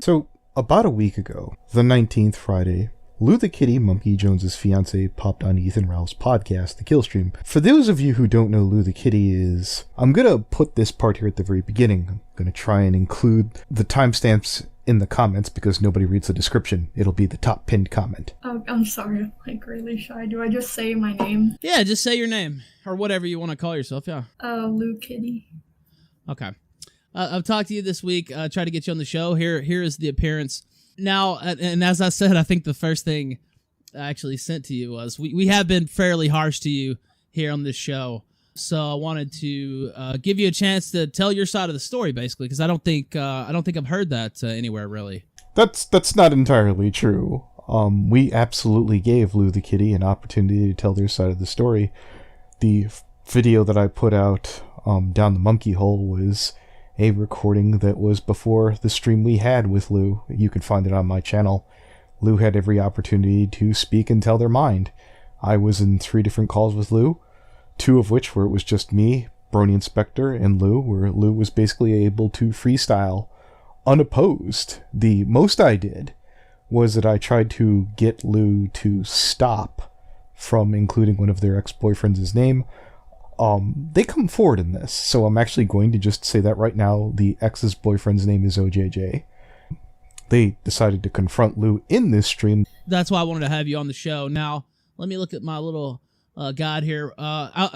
So, about a week ago, the 19th Friday, Lou the Kitty, Monkey Jones's fiance, popped on Ethan Ralph's podcast, The Killstream. For those of you who don't know who Lou the Kitty is, I'm gonna put this part here at the very beginning. I'm gonna try and include the timestamps in the comments because nobody reads the description. It'll be the top pinned comment. Oh, I'm sorry, I'm like really shy. Do I just say my name? Yeah, just say your name or whatever you want to call yourself. Yeah. Lou Kitty. Okay. I've talked to you this week. Tried to get you on the show. Here is the appearance. Now, and as I said, I think the first thing I actually sent to you was we have been fairly harsh to you here on this show. So I wanted to give you a chance to tell your side of the story, basically, because I don't think I've heard that anywhere really. That's not entirely true. We absolutely gave Lou the Kitty an opportunity to tell their side of the story. The video that I put out down the monkey hole was a recording that was before the stream we had with Lou. You can find it on my channel. Lou had every opportunity to speak and tell their mind. I was in 3 different calls with Lou, 2 of which where it was just me, Brony Inspector, and Lou, where Lou was basically able to freestyle unopposed. The most I did was that I tried to get Lou to stop from including one of their ex-boyfriends' name. They come forward in this, so I'm actually going to just say that right now. The ex's boyfriend's name is OJJ. They decided to confront Lou in this stream. That's why I wanted to have you on the show. Now, let me look at my little guide here.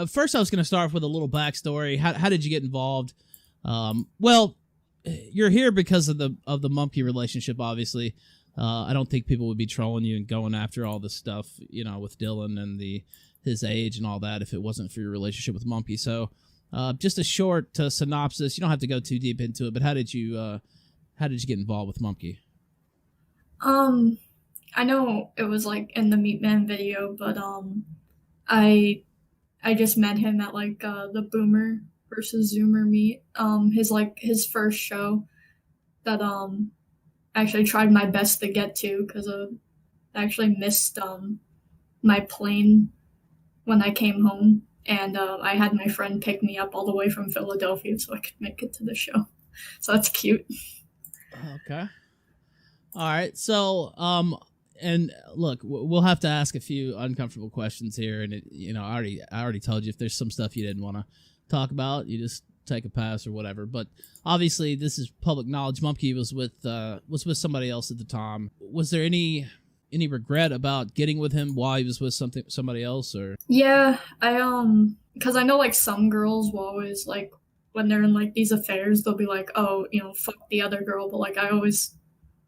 First, I was going to start with a little backstory. How did you get involved? Well, you're here because of the monkey relationship, obviously. I don't think people would be trolling you and going after all this stuff, with Dylan and his age and all that if it wasn't for your relationship with Monkey. So just a short synopsis. You don't have to go too deep into it, but how did you get involved with Monkey? I know it was like in the Meatman video, but I just met him at like the Boomer versus Zoomer meet. His first show that I actually tried my best to get to because I actually missed my plane when I came home, and I had my friend pick me up all the way from Philadelphia so I could make it to the show. So that's cute. Okay. All right. So, and look, we'll have to ask a few uncomfortable questions here, and I already told you if there's some stuff you didn't want to talk about, you just take a pass or whatever. But obviously, this is public knowledge. Monkey was with somebody else at the time. Was there any regret about getting with him while he was with somebody else, or? Yeah, because I know like some girls will always like when they're in like these affairs, they'll be like, oh, fuck the other girl, but like I always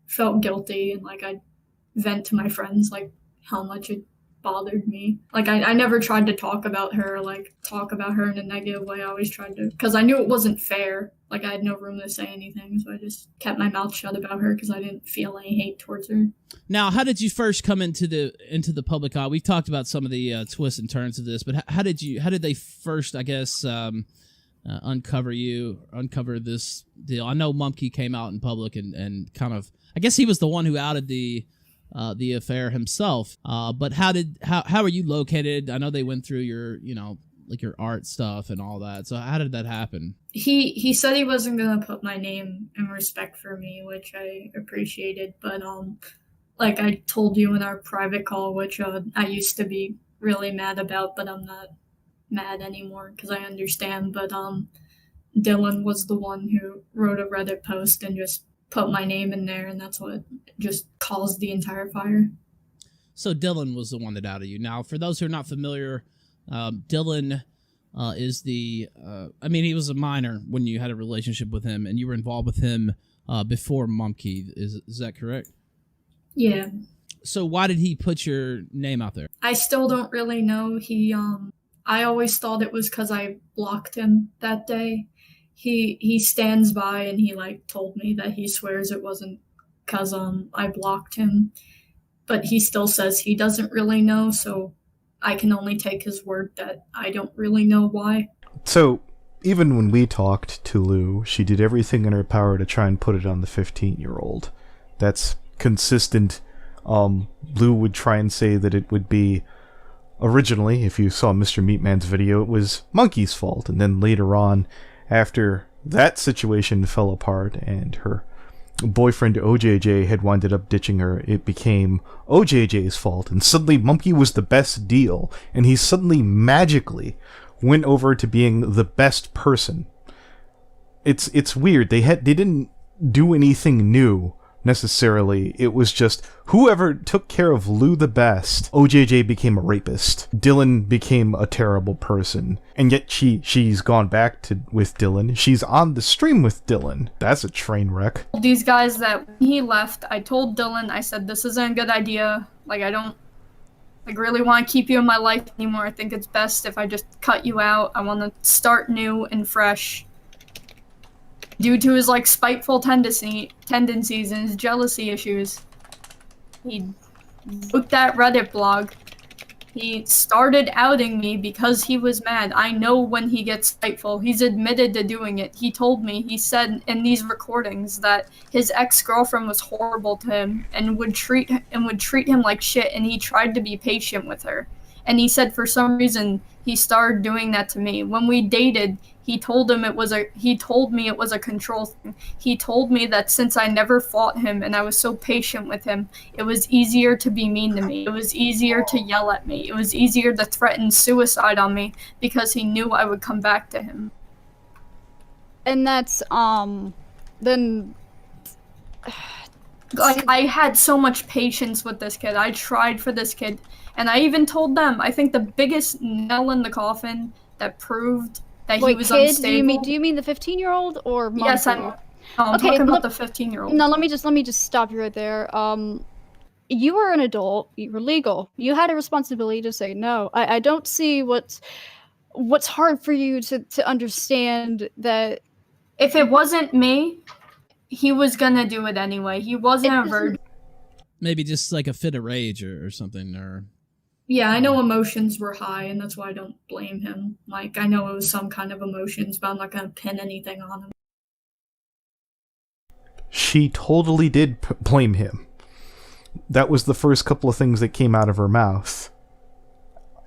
felt guilty and like I'd vent to my friends like how much it bothered me. Like I never tried to talk about her in a negative way. I always tried to, because I knew it wasn't fair. Like I had no room to say anything, so I just kept my mouth shut about her because I didn't feel any hate towards her. Now, how did you first come into the public eye? We've talked about some of the twists and turns of this, but how did they first, I guess, uncover this deal? I know Monkey came out in public and kind of, I guess he was the one who outed the affair himself. But how are you located? I know they went through your, like your art stuff and all that. So how did that happen? He said he wasn't gonna put my name in respect for me, which I appreciated. But like I told you in our private call, which I used to be really mad about, but I'm not mad anymore because I understand. But Dylan was the one who wrote a Reddit post and just put my name in there, and that's what just caused the entire fire. So Dylan was the one that outed you. Now, for those who are not familiar, Dylan is he was a minor when you had a relationship with him, and you were involved with him before Monkey. Is that correct? Yeah. So why did he put your name out there? I still don't really know. I always thought it was because I blocked him that day. He stands by and he like told me that he swears it wasn't because I blocked him, but he still says he doesn't really know, so I can only take his word that I don't really know why. So even when we talked to Lou, she did everything in her power to try and put it on the 15-year-old. That's consistent. Lou would try and say that it would be, originally, if you saw Mr. Meatman's video, it was Monkey's fault, and then later on, after that situation fell apart and her boyfriend OJJ had winded up ditching her, it became OJJ's fault, and suddenly Monkey was the best deal, and he suddenly magically went over to being the best person. It's weird. They didn't do anything new necessarily. It was just whoever took care of Lou the best. OJJ became a rapist. Dylan became a terrible person. And yet she's gone back with Dylan. She's on the stream with Dylan. That's a train wreck. These guys that when he left, I told Dylan, I said, this isn't a good idea. Like, I don't really want to keep you in my life anymore. I think it's best if I just cut you out. I want to start new and fresh. Due to his, like, spiteful tendencies and his jealousy issues, he wrote that Reddit blog. He started outing me because he was mad. I know when he gets spiteful. He's admitted to doing it. He told me, he said in these recordings that his ex-girlfriend was horrible to him and would treat him like shit, and he tried to be patient with her. And he said for some reason he started doing that to me. When we dated, he told me it was a control thing. He told me that since I never fought him and I was so patient with him, it was easier to be mean to me. It was easier to yell at me. It was easier to threaten suicide on me because he knew I would come back to him. And that's, then... Like, I had so much patience with this kid. I tried for this kid. And I even told them, I think the biggest nail in the coffin that proved that he was kid, unstable. Do you mean the 15-year-old or Monkey? Yes, I'm talking about the 15-year-old. No, let me just stop you right there. You were an adult. You were legal. You had a responsibility to say no. I don't see what's hard for you to understand that. If it wasn't me, he was gonna do it anyway. He wasn't a virgin. Maybe just like a fit of rage or something, or... Yeah, I know emotions were high, and that's why I don't blame him. Like, I know it was some kind of emotions, but I'm not gonna pin anything on him. She totally did blame him. That was the first couple of things that came out of her mouth.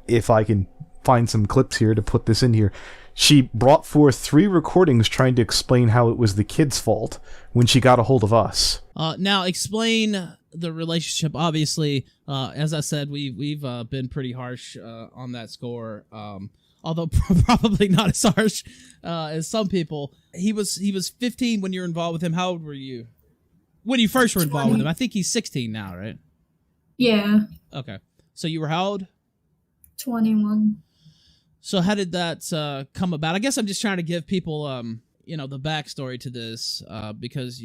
If I can find some clips here to put this in here. She brought forth 3 recordings trying to explain how it was the kid's fault when she got a hold of us. Now, explain the relationship. Obviously, as I said, we've been pretty harsh on that score, although probably not as harsh as some people. He was 15 when you were involved with him. How old were you when you first were involved with him? I think he's 16 now, right? Yeah. Okay. So you were how old? 21. So how did that come about? I guess I'm just trying to give people, the backstory to this, because,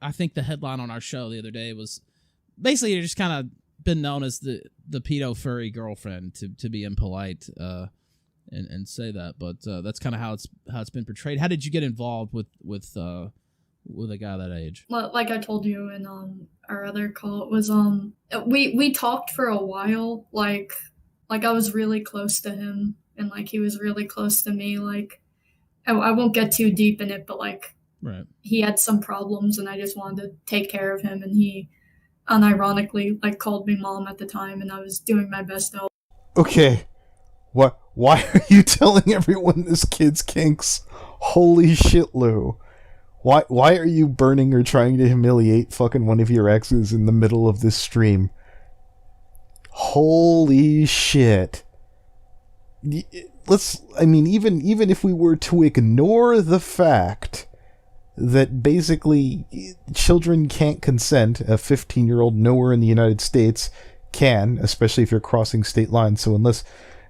I think the headline on our show the other day was basically you're just kind of been known as the pedo furry girlfriend, to be impolite and say that, but that's kind of how it's been portrayed. How did you get involved with a guy that age? Like I told you in our other call, it was we talked for a while, like I was really close to him, and like he was really close to me. Like I won't get too deep in it, but like right. He had some problems, and I just wanted to take care of him. And he unironically like called me mom at the time, and I was doing my best to help. Okay, what? Why are you telling everyone this kid's kinks? Holy shit, Lou! Why are you burning or trying to humiliate fucking one of your exes in the middle of this stream? Holy shit. Even if we were to ignore the fact that basically children can't consent, a 15-year-old nowhere in the United States can, especially if you're crossing state lines. So unless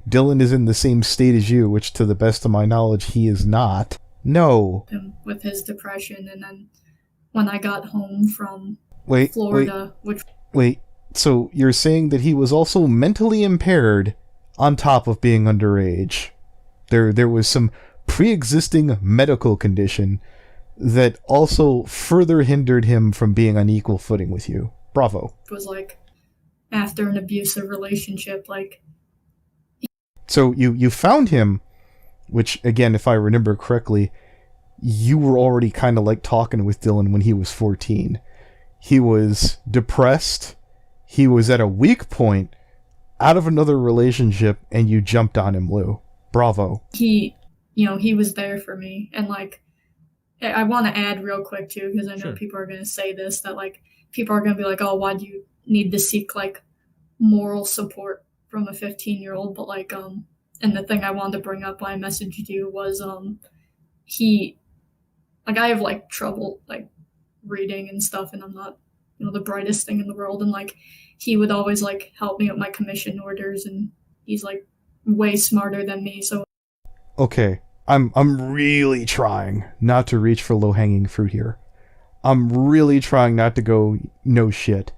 Dylan is in the same state as you, which to the best of my knowledge he is not, no. With his depression, and then when I got home from Florida, Wait, so you're saying that he was also mentally impaired on top of being underage? There was some pre-existing medical condition that also further hindered him from being on equal footing with you. Bravo. It was like after an abusive relationship, like. So you found him, which again, if I remember correctly, you were already kind of like talking with Dylan when he was 14. He was depressed. He was at a weak point out of another relationship, and you jumped on him, Lou. Bravo. He was there for me, and like, I want to add real quick too, because I know Sure. people are going to say this, that like people are going to be like, oh, why do you need to seek like moral support from a 15-year-old? But like, and the thing I wanted to bring up when I messaged you was, he, like, I have like trouble like reading and stuff, and I'm not, the brightest thing in the world. And like, he would always like help me with my commission orders, and he's like way smarter than me. So Okay, I'm really trying not to reach for low-hanging fruit here. I'm really trying not to go no shit.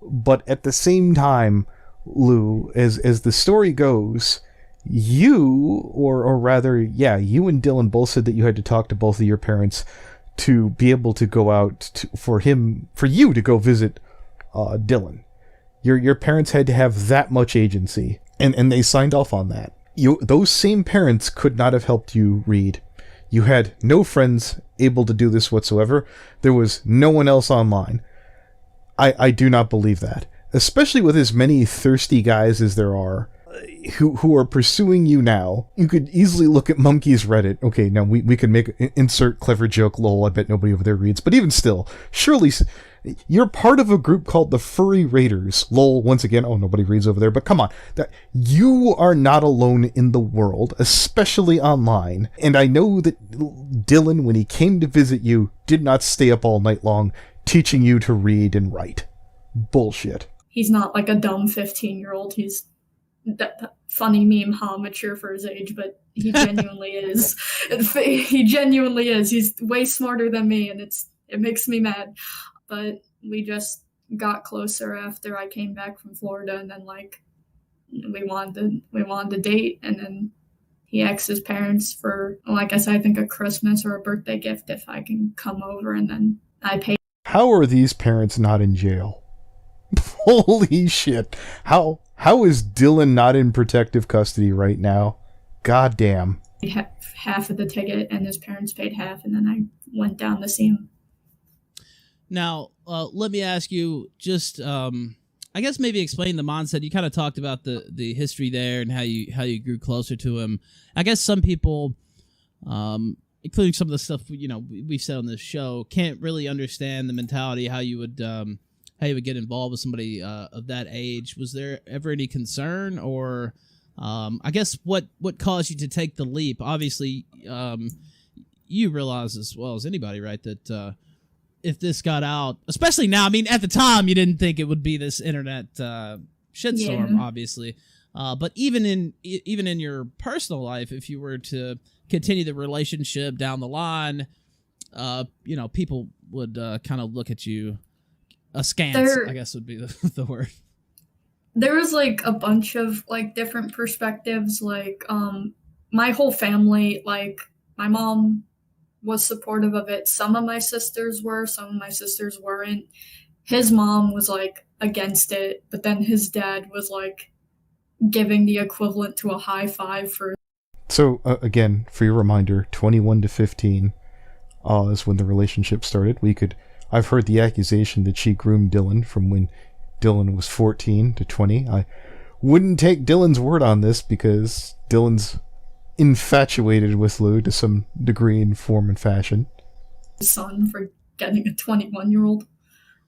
But at the same time, Lou, as the story goes, you, or rather, yeah, you and Dylan both said that you had to talk to both of your parents to be able to go out for you to go visit Dylan. Your parents had to have that much agency, and they signed off on that. Those same parents could not have helped you read. You had no friends able to do this whatsoever. There was no one else online. I do not believe that. Especially with as many thirsty guys as there are who are pursuing you now. You could easily look at Monkey's Reddit. Okay, now we could insert clever joke, lol, I bet nobody over there reads. But even still, surely you're part of a group called the Furry Raiders. Lol, once again, oh, nobody reads over there. But come on, you are not alone in the world, especially online. And I know that Dylan, when he came to visit you, did not stay up all night long teaching you to read and write. Bullshit. he's not like a dumb 15-year-old. He's that funny meme, how mature for his age, but he genuinely is. He genuinely is. He's way smarter than me, and it makes me mad. But we just got closer after I came back from Florida, and then like we wanted to date, and then he asked his parents for, like I said, I think a Christmas or a birthday gift if I can come over, and then I paid. How are these parents not in jail? Holy shit. How is Dylan not in protective custody right now? God damn. Half of the ticket, and his parents paid half, and then I went down to see him. Now, let me ask you, just I guess maybe explain the mindset. You kind of talked about the history there and how you grew closer to him. I guess some people, including some of the stuff we've said on this show, can't really understand the mentality, how you would get involved with somebody of that age. Was there ever any concern, or I guess what caused you to take the leap? Obviously, you realize as well as anybody, right, that if this got out, especially now, I mean, at the time you didn't think it would be this internet shitstorm, obviously. But even in your personal life, if you were to continue the relationship down the line, people would kind of look at you askance, I guess would be the word. There was like a bunch of like different perspectives. Like my whole family, like my mom was supportive of it. Some of my sisters were, some of my sisters weren't. His mom was like against it, but then his dad was like giving the equivalent to a high five for. So again, for your reminder, 21 to 15 is when the relationship started. I've heard the accusation that she groomed Dylan from when Dylan was 14 to 20. I wouldn't take Dylan's word on this because Dylan's infatuated with Lou to some degree in form and fashion. Son for getting a 21-year-old.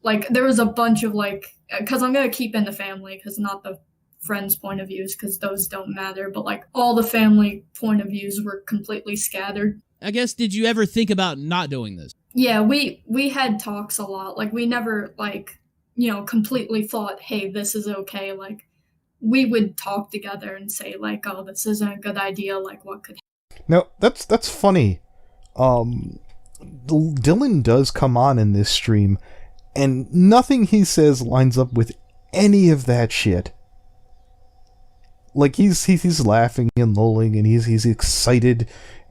Like, there was a bunch of like, because I'm going to keep in the family, because not the friends' point of views, because those don't matter, but like all the family point of views were completely scattered. I guess, did you ever think about not doing this? Yeah, we had talks a lot. Like, we never like, completely thought, hey, this is okay. Like, we would talk together and say like, oh, this isn't a good idea. Like, what could happen? Now, that's funny. Dylan does come on in this stream, and nothing he says lines up with any of that shit. Like, he's laughing and lolling, and he's excited,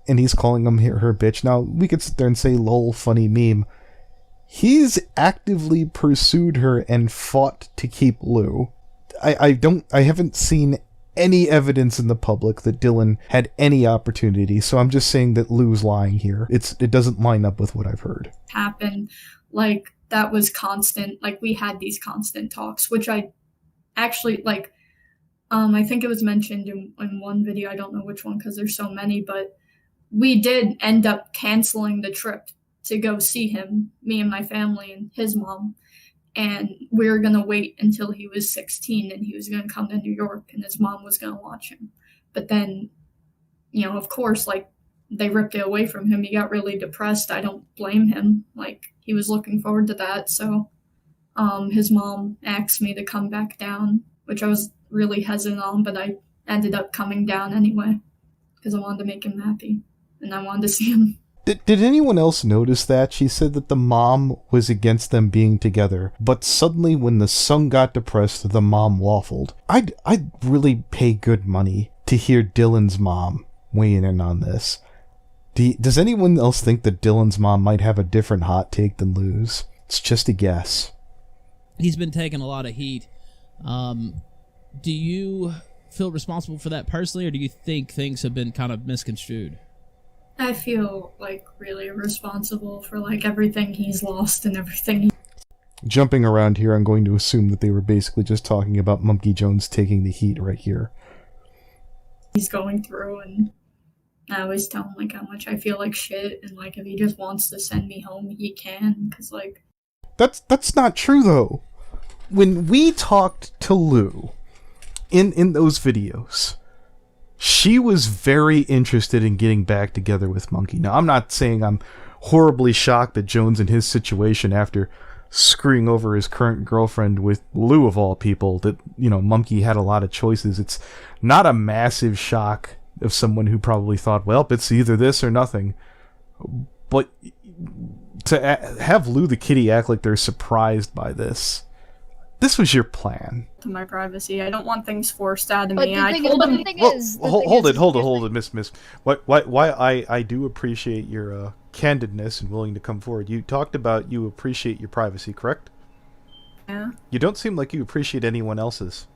and he's calling her bitch. Now, we could sit there and say, lol, funny meme. He's actively pursued her and fought to keep Lou. I haven't seen any evidence in the public that Dylan had any opportunity, so I'm just saying that Lou's lying here. It doesn't line up with what I've heard. Happen, like, that was constant. Like, we had these constant talks, which I actually, like, I think it was mentioned in one video, I don't know which one because there's so many, but we did end up canceling the trip to go see him, me and my family and his mom. And we were going to wait until he was 16 and he was going to come to New York and his mom was going to watch him. But then, you know, of course, like, they ripped it away from him. He got really depressed. I don't blame him. Like, he was looking forward to that. So his mom asked me to come back down, which I was really hesitant on, but I ended up coming down anyway because I wanted to make him happy and I wanted to see him. Did anyone else notice that? She said that the mom was against them being together, but suddenly when the son got depressed, the mom waffled. I'd really pay good money to hear Dylan's mom weighing in on this. Does anyone else think that Dylan's mom might have a different hot take than Lou's? It's just a guess. He's been taking a lot of heat. Do you feel responsible for that personally, or do you think things have been kind of misconstrued? I feel like really responsible for like everything he's lost and everything. Jumping around here, I'm going to assume that they were basically just talking about Monkey Jones taking the heat right here. He's going through, and I always tell him like how much I feel like shit, and like if he just wants to send me home, he can, because like... That's not true, though. When we talked to Lou in those videos, she was very interested in getting back together with Monkey. Now, I'm not saying I'm horribly shocked that Jones in his situation, after screwing over his current girlfriend with Lou of all people, that, you know, Monkey had a lot of choices. It's not a massive shock of someone who probably thought, well, it's either this or nothing. But to have Lou the kitty act like they're surprised by this was your plan. To my privacy, I don't want things forced out of But me. the I thing told him. Hold it, Miss. Why I do appreciate your candidness and willing to come forward. You talked about you appreciate your privacy, correct? Yeah. You don't seem like you appreciate anyone else's.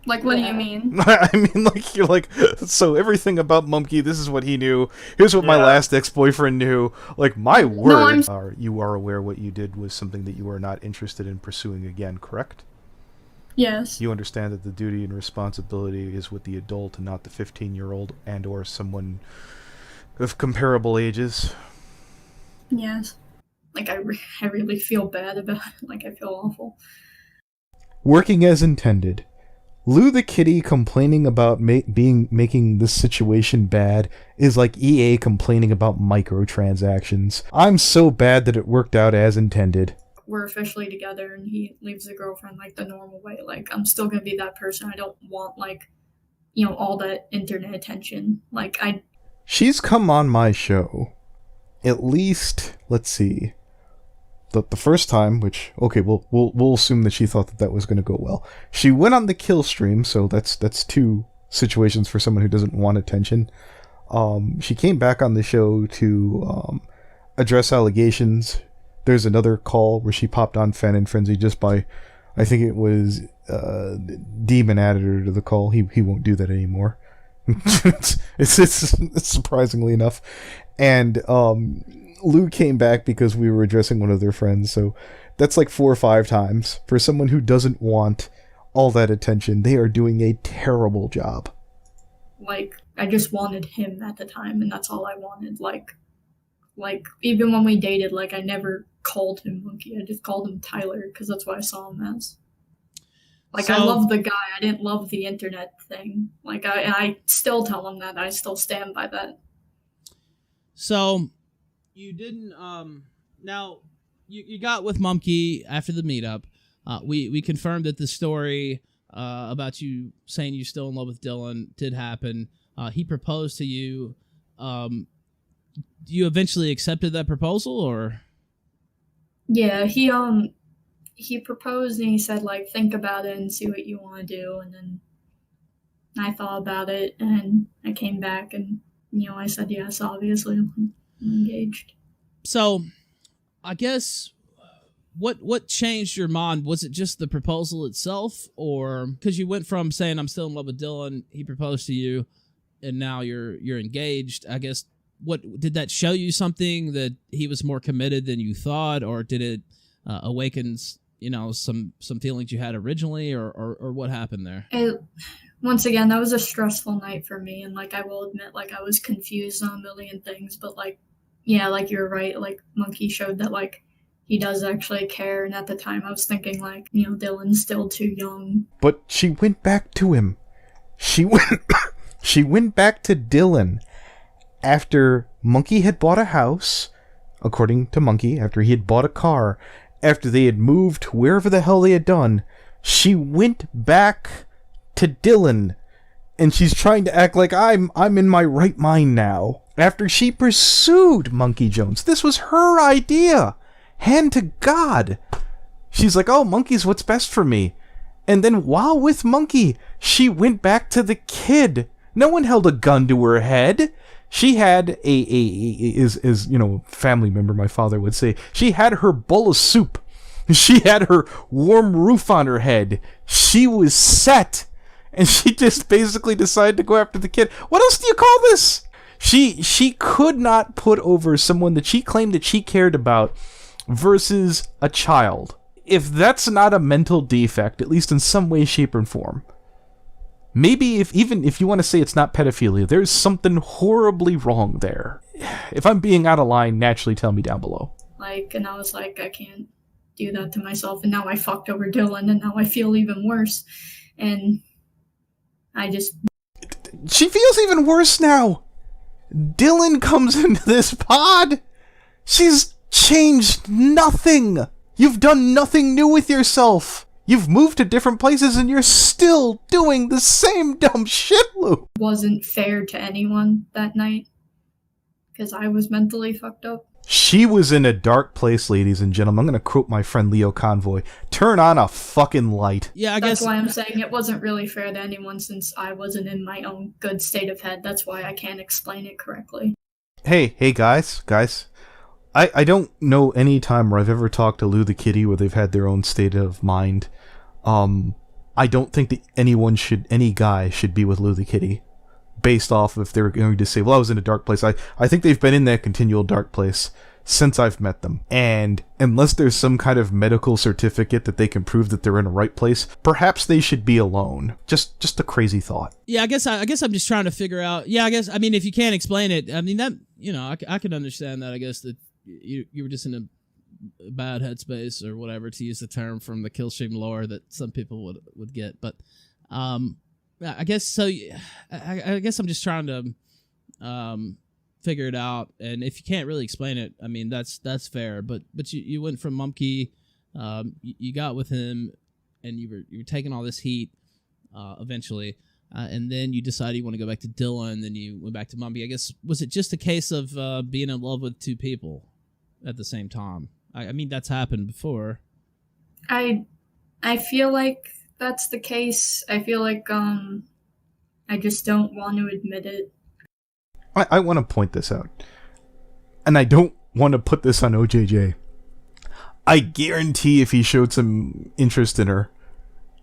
Like, what do you mean? I mean, like, you're like, so everything about Monkey, this is what he knew. Here's what my last ex-boyfriend knew. Like, my word. You are aware what you did was something that you are not interested in pursuing again, correct? Yes. You understand that the duty and responsibility is with the adult and not the 15-year-old and or someone of comparable ages? Yes. Like, I really feel bad about it. Like, I feel awful. Working as intended. Lou the kitty complaining about making this situation bad is like EA complaining about microtransactions. I'm so bad that it worked out as intended. We're officially together and he leaves the girlfriend like the normal way. Like, I'm still gonna be that person. I don't want, like, you know, all that internet attention. Like, She's come on my show. At least, let's see. The first time, which, okay, we'll assume that she thought that was going to go well. She went on the kill stream, so that's two situations for someone who doesn't want attention. She came back on the show to address allegations. There's another call where she popped on Fan and Frenzy just by, I think it was Demon added her to the call. He won't do that anymore. it's surprisingly enough. And Lou came back because we were addressing one of their friends, so that's like 4 or 5 times. For someone who doesn't want all that attention, they are doing a terrible job. Like, I just wanted him at the time, and that's all I wanted. Like even when we dated, like, I never called him Monkey. I just called him Tyler, because that's what I saw him as. Like, so, I love the guy. I didn't love the internet thing. Like, I still tell him that. I still stand by that. So... You didn't, now, you got with Monkey after the meetup. We confirmed that the story about you saying you're still in love with Dylan did happen. He proposed to you. You eventually accepted that proposal, or? Yeah, he proposed and he said, like, think about it and see what you want to do. And then I thought about it and I came back and, you know, I said yes, obviously. Engaged. So, I guess what changed your mind? Was it just the proposal itself, or because you went from saying I'm still in love with Dylan, he proposed to you, and now you're engaged? I guess what did that show you something that he was more committed than you thought, or did it awaken some feelings you had originally, or what happened there? Once again, that was a stressful night for me, and like I will admit, like I was confused on a million things, but like yeah, like you're right. Like Monkey showed that like he does actually care, and at the time I was thinking like, you know, Dylan's still too young. But she went back to him. She went she went back to Dylan after Monkey had bought a house, according to Monkey, after he had bought a car, after they had moved wherever the hell they had done. She went back to Dylan, and she's trying to act like I'm in my right mind now. After she pursued Monkey Jones. This was her idea. Hand to God. She's like, oh, Monkey's what's best for me. And then while with Monkey, she went back to the kid. No one held a gun to her head. She had as you know, family member, my father would say, she had her bowl of soup. She had her warm roof on her head. She was set. And she just basically decided to go after the kid. What else do you call this? She could not put over someone that she claimed that she cared about versus a child. If that's not a mental defect, at least in some way, shape, or form. Maybe even if you want to say it's not pedophilia, there's something horribly wrong there. If I'm being out of line, naturally tell me down below. Like, and I was like, I can't do that to myself. And now I fucked over Dylan, and now I feel even worse. And I just... She feels even worse now. Dylan comes into this pod. She's changed nothing. You've done nothing new with yourself. You've moved to different places and you're still doing the same dumb shit, Lou. Wasn't fair to anyone that night because I was mentally fucked up. She was in a dark place, ladies and gentlemen. I'm going to quote my friend Leo Convoy. Turn on a fucking light. Yeah, That's why I'm saying it wasn't really fair to anyone since I wasn't in my own good state of head. That's why I can't explain it correctly. Hey, guys. I don't know any time where I've ever talked to Lou the Kitty where they've had their own state of mind. I don't think that any guy should be with Lou the Kitty based off if they're going to say, well, I was in a dark place. I think they've been in that continual dark place since I've met them. And unless there's some kind of medical certificate that they can prove that they're in a right place, perhaps they should be alone. Just a crazy thought. Yeah, I guess I'm just trying to figure out. Yeah, I mean, if you can't explain it, I mean, that, you know, I can understand that. I guess that you were just in a bad headspace or whatever, to use the term from the kill stream lore that some people would get. But I guess so. I guess I'm just trying to figure it out. And if you can't really explain it, I mean, that's fair. But you went from Monkey, you got with him, and you were taking all this heat eventually. And then you decided you want to go back to Dylan, then you went back to Monkey. I guess, was it just a case of being in love with two people at the same time? I mean, that's happened before. I feel like that's the case. I feel like I just don't want to admit it. I want to point this out. And I don't want to put this on OJJ. I guarantee if he showed some interest in her,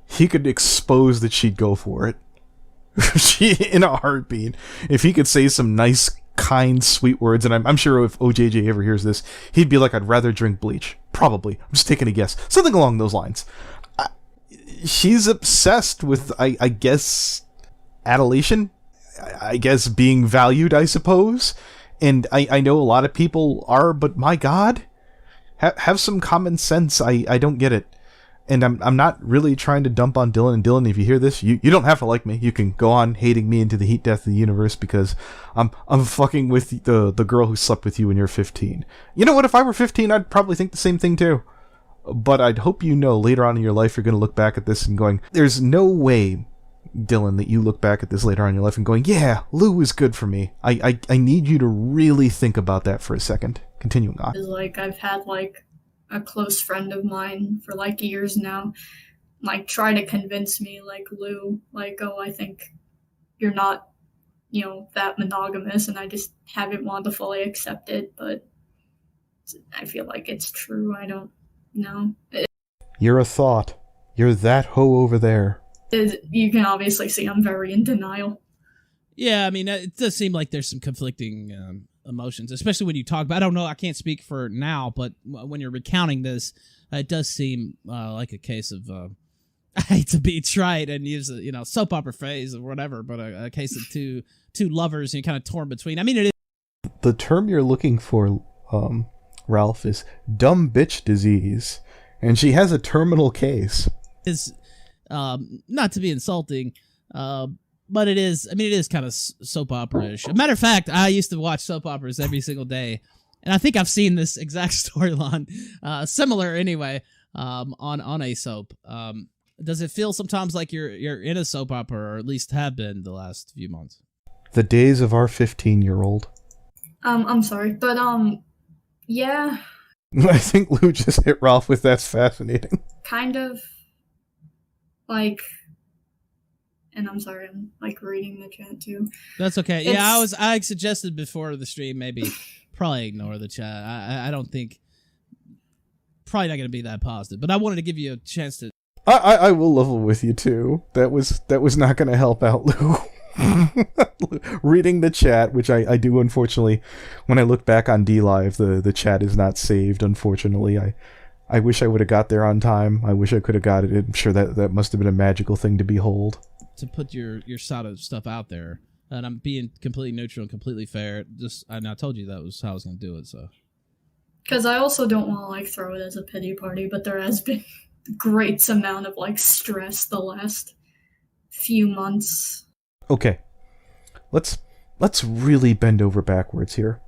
he could expose that she'd go for it. She in a heartbeat. If he could say some nice, kind, sweet words, and I'm sure if OJJ ever hears this, he'd be like, I'd rather drink bleach. Probably. I'm just taking a guess. Something along those lines. She's obsessed with, I guess, adulation? I guess being valued, I suppose. And I know a lot of people are, but my God, have some common sense. I don't get it. And I'm not really trying to dump on Dylan. And Dylan, if you hear this, you don't have to like me. You can go on hating me into the heat death of the universe because I'm fucking with the girl who slept with you when you're 15. You know what? If I were 15, I'd probably think the same thing too. But I'd hope you know later on in your life you're going to look back at this and going, there's no way, Dylan, that you look back at this later on in your life and going, yeah, Lou is good for me. I need you to really think about that for a second. Continuing on. Like, I've had like a close friend of mine for like years now, like try to convince me, like, Lou, like, oh, I think you're not, you know, that monogamous, and I just haven't wanted to fully accept it, but I feel like it's true. I don't know. You're a thought. You're that hoe over there. You can obviously see I'm very in denial. Yeah, I mean, it does seem like there's some conflicting emotions, especially when you talk about, I don't know, I can't speak for now, but when you're recounting this, it does seem like a case of, I hate to be trite and use a soap opera phrase or whatever, but a case of two lovers and kind of torn between. I mean, it is. the term you're looking for, Ralph, is dumb bitch disease, and she has a terminal case. Is not to be insulting, but it is. I mean, it is kind of soap opera-ish. A matter of fact, I used to watch soap operas every single day, and I think I've seen this exact storyline, similar anyway, on a soap. Does it feel sometimes like you're in a soap opera, or at least have been the last few months? The days of our 15-year-old. I'm sorry, but yeah. I think Lou just hit Ralph with that's fascinating. Kind of. Like, and I'm sorry, I'm like reading the chat too. That's okay. Yeah, I suggested before the stream maybe probably ignore the chat. I don't think probably not going to be that positive, but I wanted to give you a chance to. I will level with you too. That was not going to help out Lou. Reading the chat, which I do unfortunately. When I look back on DLive, the chat is not saved. Unfortunately, I wish I would have got there on time. I wish I could have got it. I'm sure that must have been a magical thing to behold. To put your side of stuff out there, and I'm being completely neutral and completely fair. And I told you that was how I was going to do it. So, because I also don't want to like throw it as a pity party, but there has been a great amount of like stress the last few months. Okay, let's really bend over backwards here.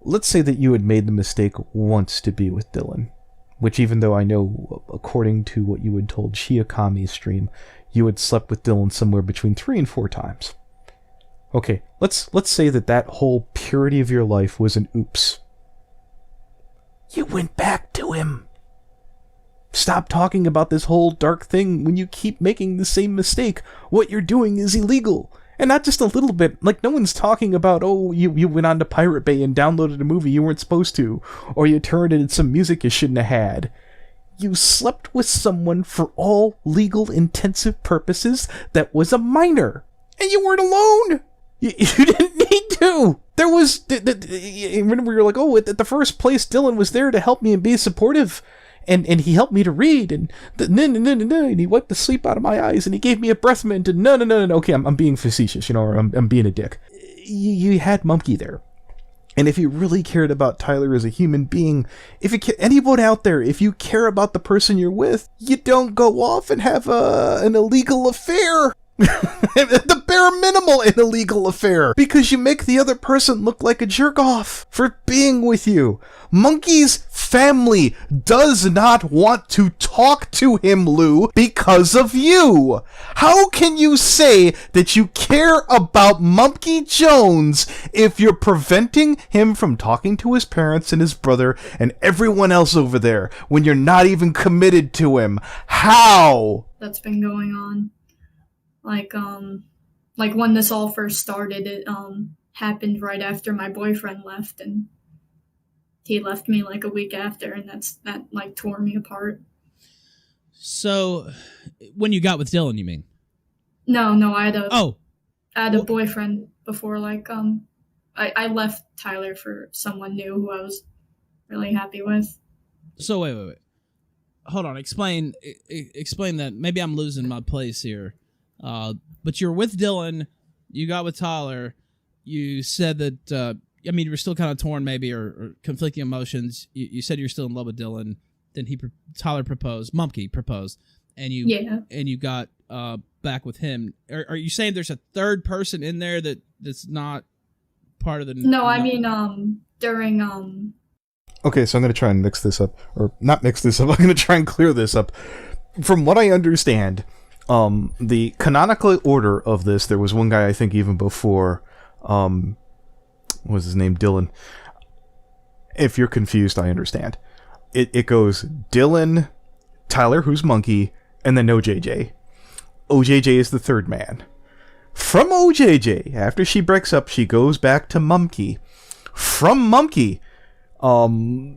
Let's say that you had made the mistake once to be with Dylan, which even though I know, according to what you had told Shiakami's stream, you had slept with Dylan somewhere between 3 and 4 times. Okay, let's say that whole purity of your life was an oops. You went back to him. Stop talking about this whole dark thing when you keep making the same mistake. What you're doing is illegal. And not just a little bit. Like, no one's talking about, oh, you went on to Pirate Bay and downloaded a movie you weren't supposed to. Or you turned in some music you shouldn't have had. You slept with someone for all legal intensive purposes that was a minor. And you weren't alone. You didn't need to. There was... remember, you were like, oh, at the first place, Dylan was there to help me and be supportive. And he helped me to read, and and he wiped the sleep out of my eyes, and he gave me a breath mint, and no. Okay, I'm being facetious, or I'm being a dick. You had Monkey there. And if you really cared about Tyler as a human being, anyone out there, if you care about the person you're with, you don't go off and have an illegal affair. The bare minimal an illegal affair, because you make the other person look like a jerk off for being with you. Monkey's family does not want to talk to him, Lou, because of you. How can you say that you care about Monkey Jones if you're preventing him from talking to his parents and his brother and everyone else over there when you're not even committed to him? How? That's been going on. Like when this all first started, it happened right after my boyfriend left, and he left me like a week after, and that like tore me apart. So, when you got with Dylan, you mean? No, I had a boyfriend before. I left Tyler for someone new who I was really happy with. So wait. Hold on. Explain that. Maybe I'm losing my place here. But you're with Dylan, you got with Tyler, you said that, you were still kind of torn maybe, or conflicting emotions. You said you're still in love with Dylan, then Tyler proposed, Mumkey proposed, and you got back with him. Are you saying there's a third person in there that's not part of the... No, I mean, during... Okay, so I'm going to try and mix this up, or not mix this up, I'm going to try and clear this up. From what I understand... the canonical order of this, there was one guy I think even before, what was his name? Dylan. If you're confused, I understand. It goes Dylan, Tyler, who's Monkey, and then OJJ. OJJ is the third man. From OJJ, after she breaks up, she goes back to Monkey. From Monkey,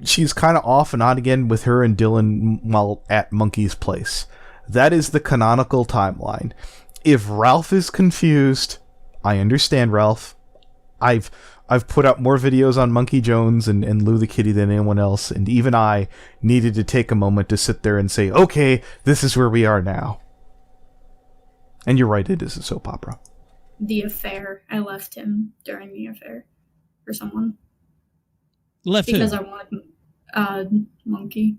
she's kind of off and on again with her and Dylan while at Monkey's place. That is the canonical timeline. If Ralph is confused, I understand, Ralph. I've put out more videos on Monkey Jones and Lou the Kitty than anyone else, and even I needed to take a moment to sit there and say, okay, this is where we are now. And you're right, it is a soap opera. The affair. I left him during the affair. for someone. Left who? Because I wanted Monkey.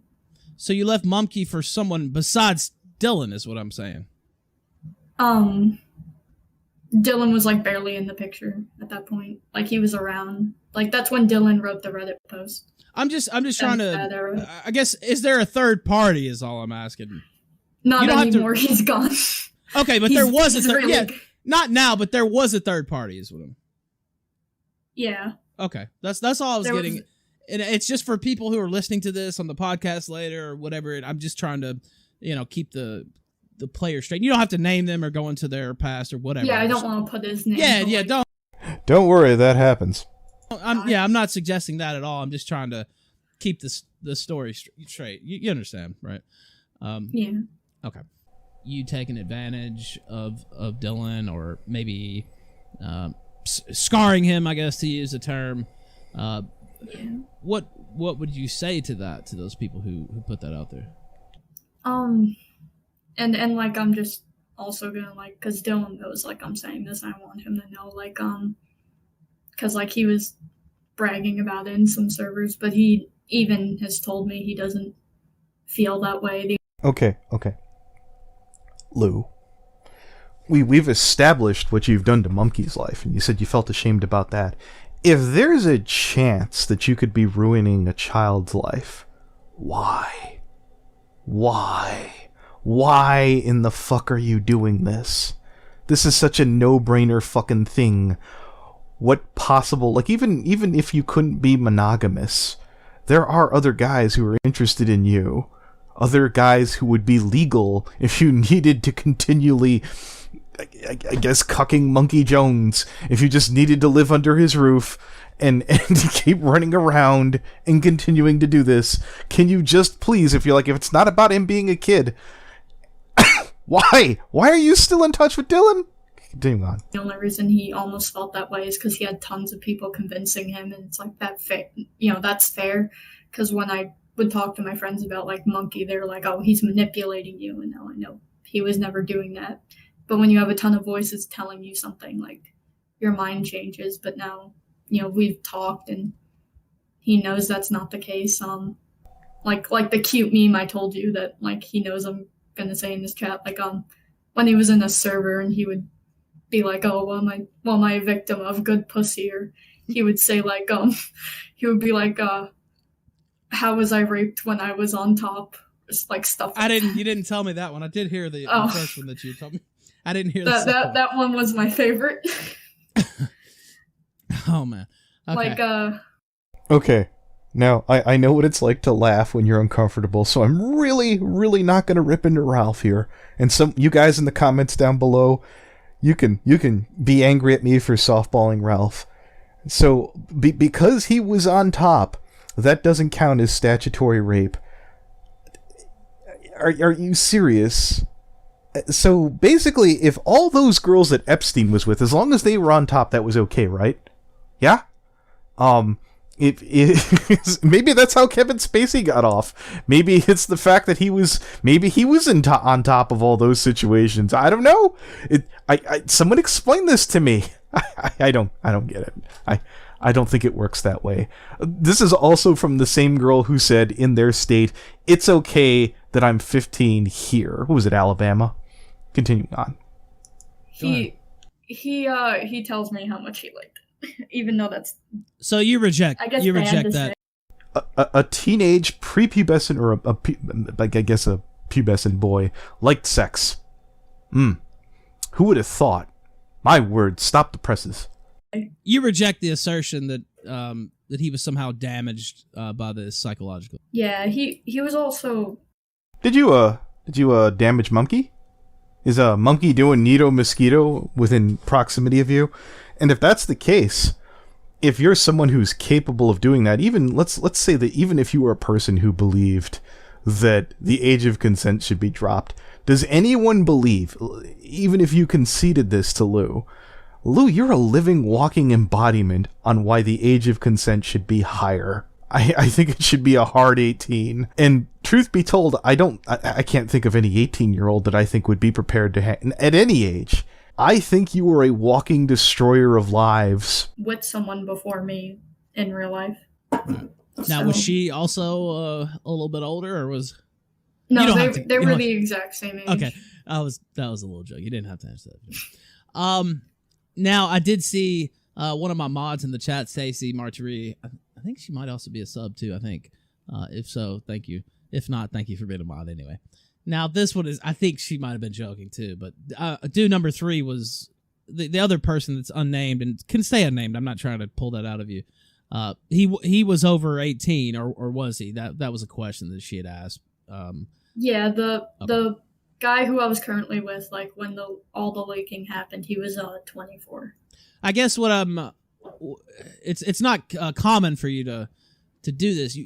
So you left Mumkey for someone besides Dylan, is what I'm saying. Dylan was like barely in the picture at that point. Like he was around. Like that's when Dylan wrote the Reddit post. I'm just trying to. I guess, is there a third party? Is all I'm asking. Not anymore. He's gone. Okay, but there was a third. Really... Yeah, not now, but there was a third party. Is what I'm. Yeah. Okay, that's all I was getting. And it's just for people who are listening to this on the podcast later or whatever. I'm just trying to, keep the player straight. You don't have to name them or go into their past or whatever. Yeah, I don't want to put his name. Yeah, Don't worry, that happens. I'm not suggesting that at all. I'm just trying to keep the story straight. You understand, right? Yeah. Okay. You taking advantage of Dylan, or maybe scarring him, I guess, to use a term. Yeah. What would you say to those people who put that out there? And like I'm just also gonna like, because Dylan knows like I'm saying this, I want him to know like because like he was bragging about it in some servers, but he even has told me he doesn't feel that way. Okay. Lou, we've established what you've done to Mumkey's life, and you said you felt ashamed about that. If there's a chance that you could be ruining a child's life, why? Why in the fuck are you doing this? This is such a no-brainer fucking thing. What possible, like even if you couldn't be monogamous, there are other guys who are interested in you. Other guys who would be legal if you needed to continually, I guess, cucking Monkey Jones, if you just needed to live under his roof and keep running around and continuing to do this. Can you just please, if it's not about him being a kid, why are you still in touch with Dylan? Continue on. The only reason he almost felt that way is because he had tons of people convincing him, and it's like that's fair. Because when I would talk to my friends about like Monkey, they're like, oh, he's manipulating you, and now I know he was never doing that. But when you have a ton of voices telling you something, like your mind changes. But now, we've talked and he knows that's not the case. Like the cute meme I told you that like he knows I'm gonna say in this chat, like when he was in a server and he would be like, oh, well, my victim of good pussy, or he would say like he would be like, how was I raped when I was on top? Just like stuff. You didn't tell me that one. I did hear the first one that you told me. I didn't hear that one was my favorite. Oh man. Okay. Like Okay. Now, I know what it's like to laugh when you're uncomfortable, so I'm really, really not going to rip into Ralph here. And you guys in the comments down below, you can be angry at me for softballing Ralph. So, because he was on top, that doesn't count as statutory rape. Are you serious? So, basically, if all those girls that Epstein was with, as long as they were on top, that was okay, right? Yeah? Maybe that's how Kevin Spacey got off. Maybe it's the fact that he was on top of all those situations. I don't know. Someone explain this to me. I don't get it. I don't think it works that way. This is also from the same girl who said in their state, it's okay that I'm 15 here. Who was it, Alabama? Continuing on. He tells me how much he liked it, even though that's. So you reject. I guess you reject that. A teenage prepubescent or a pubescent boy liked sex. Who would have thought? My word, stop the presses. You reject the assertion that that he was somehow damaged by this psychological. Yeah, he was also. Did you damage Monkey? Is a monkey doing Nito Mosquito within proximity of you? And if that's the case, if you're someone who's capable of doing that, even let's say that even if you were a person who believed that the age of consent should be dropped, does anyone believe, even if you conceded this to Lou, you're a living, walking embodiment on why the age of consent should be higher. I think it should be a hard 18. And truth be told, I can't think of any 18-year-old that I think would be prepared to at any age, I think you were a walking destroyer of lives. With someone before me in real life. Now, was she also a little bit older, or was... No, they were the exact same age. Okay, that was a little joke. You didn't have to answer that. Now, I did see one of my mods in the chat, Stacey Marjorie. I think she might also be a sub, too, I think. If so, thank you. If not, thank you for being a mod anyway. Now, this one is... I think she might have been joking, too, but dude number 3 was... The other person that's unnamed, and can stay unnamed. I'm not trying to pull that out of you. He was over 18, or was he? That was a question that she had asked. Yeah, the guy who I was currently with, like when all the leaking happened, he was 24. I guess what it's not common for you to do this.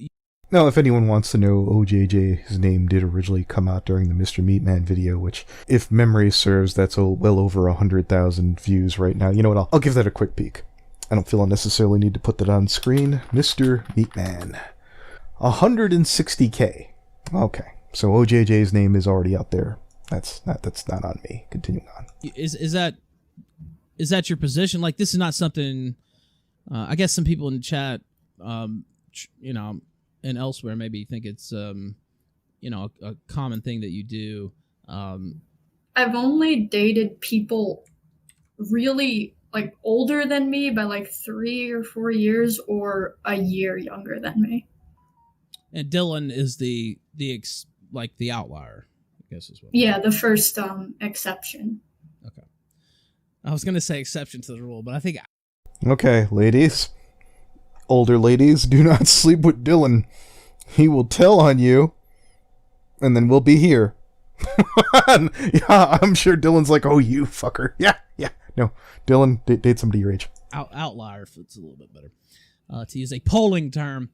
Now, if anyone wants to know, OJJ's name did originally come out during the Mr. Meatman video, which, if memory serves, that's well over 100,000 views right now. You know what? I'll give that a quick peek. I don't feel I necessarily need to put that on screen. Mr. Meatman. 160K. Okay, so OJJ's name is already out there. That's not on me. Continuing on. Is that your position? Like, this is not something... I guess some people in the chat, and elsewhere maybe think it's, a common thing that you do. I've only dated people really... like older than me by like 3 or 4 years, or a year younger than me. And Dylan is the outlier, I guess is what. Yeah, the first exception. Okay. I was gonna say exception to the rule, but I think. Okay, ladies, older ladies, do not sleep with Dylan. He will tell on you, and then we'll be here. Yeah, I'm sure Dylan's like, oh, you fucker. Yeah. No, Dylan, date somebody your age. Outlier, if it's a little bit better. To use a polling term.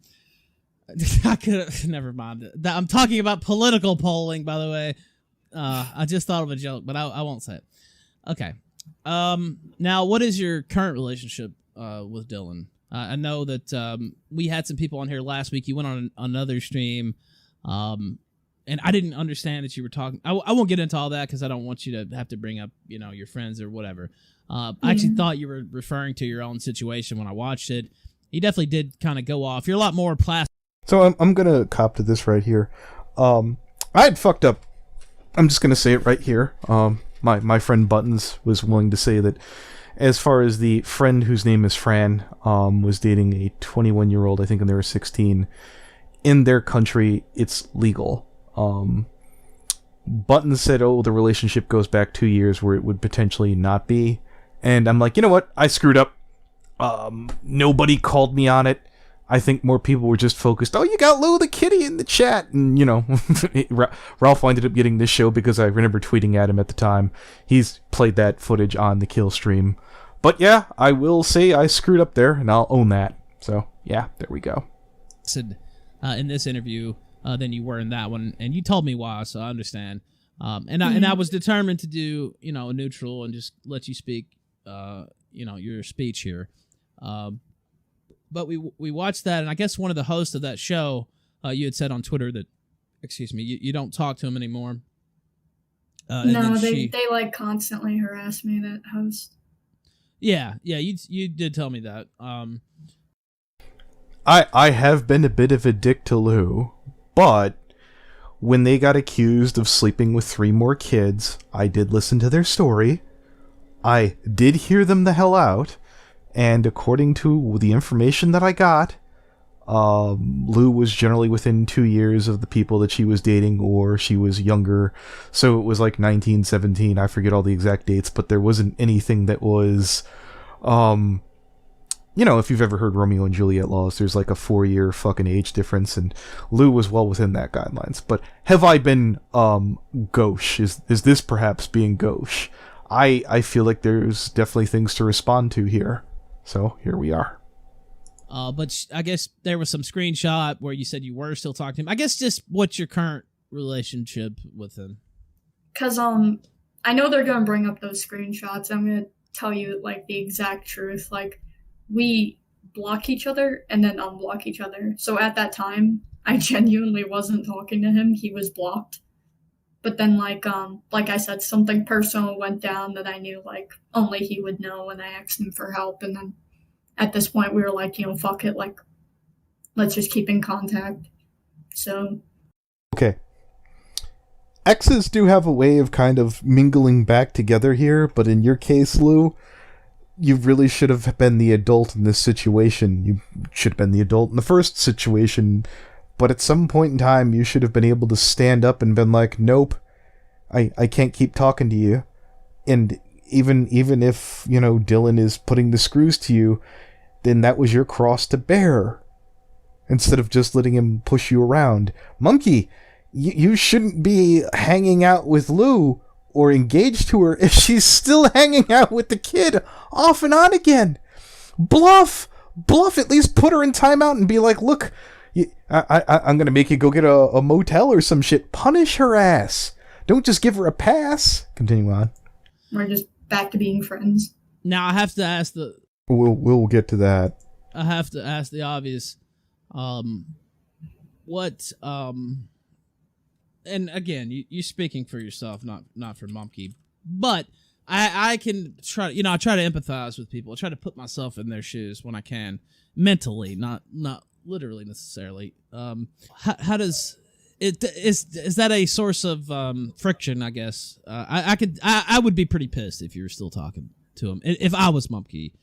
I could never mind. I'm talking about political polling, by the way. I just thought of a joke, but I won't say it. Okay. Now, what is your current relationship with Dylan? I know that we had some people on here last week. You went on another stream, and I didn't understand that you were talking. I won't get into all that because I don't want you to have to bring up, your friends or whatever. I actually thought you were referring to your own situation when I watched it. You definitely did kind of go off. You're a lot more plastic. So I'm going to cop to this right here. I had fucked up. I'm just going to say it right here. My friend Buttons was willing to say that as far as the friend whose name is Fran was dating a 21-year-old, I think when they were 16, in their country, it's legal. Buttons said, the relationship goes back 2 years where it would potentially not be. And I'm like, you know what? I screwed up. Nobody called me on it. I think more people were just focused, you got Lou the Kitty in the chat. And, Ralph ended up getting this show because I remember tweeting at him at the time. He's played that footage on the Kill stream. But yeah, I will say I screwed up there, and I'll own that. So, yeah, there we go. Said in this interview than you were in that one, and you told me why, so I understand. And I was determined to do, a neutral and just let you speak, your speech here. But we watched that, and I guess one of the hosts of that show, you had said on Twitter that, you don't talk to him anymore. No, they like constantly harass me, that host. Yeah, you did tell me that. I have been a bit of a dick to Lou, but when they got accused of sleeping with 3 more kids, I did listen to their story. I did hear them the hell out, and according to the information that I got, Lou was generally within 2 years of the people that she was dating, or she was younger, so it was like 19, 17, I forget all the exact dates, but there wasn't anything that was, if you've ever heard Romeo and Juliet laws, there's like a 4-year fucking age difference, and Lou was well within that guidelines. But have I been, gauche? Is this perhaps being gauche? I feel like there's definitely things to respond to here. So here we are. But I guess there was some screenshot where you said you were still talking to him. I guess just what's your current relationship with him? Because I know they're gonna bring up those screenshots. I'm gonna tell you like the exact truth. Like, we block each other and then unblock each other. So at that time, I genuinely wasn't talking to him. He was blocked. But then like I said, something personal went down that I knew like only he would know, and I asked him for help. And then at this point we were like, fuck it, like let's just keep in contact. So okay. Exes do have a way of kind of mingling back together here, but in your case, Lou, you really should have been the adult in this situation. You should have been the adult in the first situation, but at some point in time, you should have been able to stand up and been like, nope, I can't keep talking to you. And even if, Dylan is putting the screws to you, then that was your cross to bear. Instead of just letting him push you around. Monkey, you shouldn't be hanging out with Lou or engaged to her if she's still hanging out with the kid off and on again. Bluff, at least put her in timeout and be like, look, I'm going to make you go get a motel or some shit. Punish her ass. Don't just give her a pass. Continue on. We're just back to being friends. Now I have to ask We'll get to that. I have to ask the obvious. And again, you speaking for yourself, not for Monkey, but I can try. I try to empathize with people. I try to put myself in their shoes when I can, mentally, not literally necessarily. How does it is that a source of friction? I guess I would be pretty pissed if you were still talking to him if I was Monkey.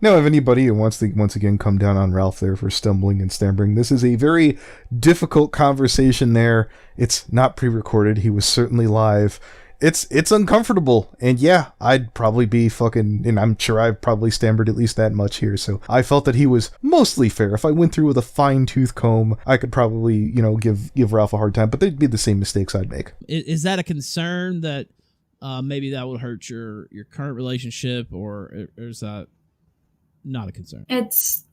Now, if anybody who wants to once again come down on Ralph there for stumbling and stammering, this is a very difficult conversation there. It's not pre-recorded. He was certainly live. It's uncomfortable. And yeah, I'd probably be and I'm sure I've probably stammered at least that much here. So I felt that he was mostly fair. If I went through with a fine-tooth comb, I could probably, give Ralph a hard time, but they'd be the same mistakes I'd make. Is that a concern that maybe that would hurt your current relationship, or is that not a concern? It's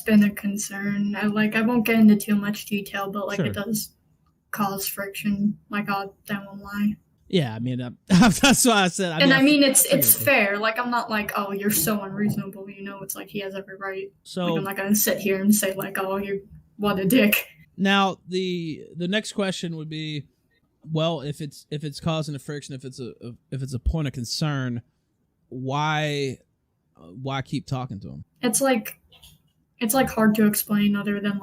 been a concern. I won't get into too much detail, but Sure. It does cause friction. I won't lie. Yeah, I mean that's why I said. It's fair. I'm not like, oh, you're so unreasonable. It's like he has every right. So I'm not gonna sit here and say oh, you what a dick. Now the next question would be, well, if it's causing a friction, if it's a point of concern, why keep talking to him? It's hard to explain other than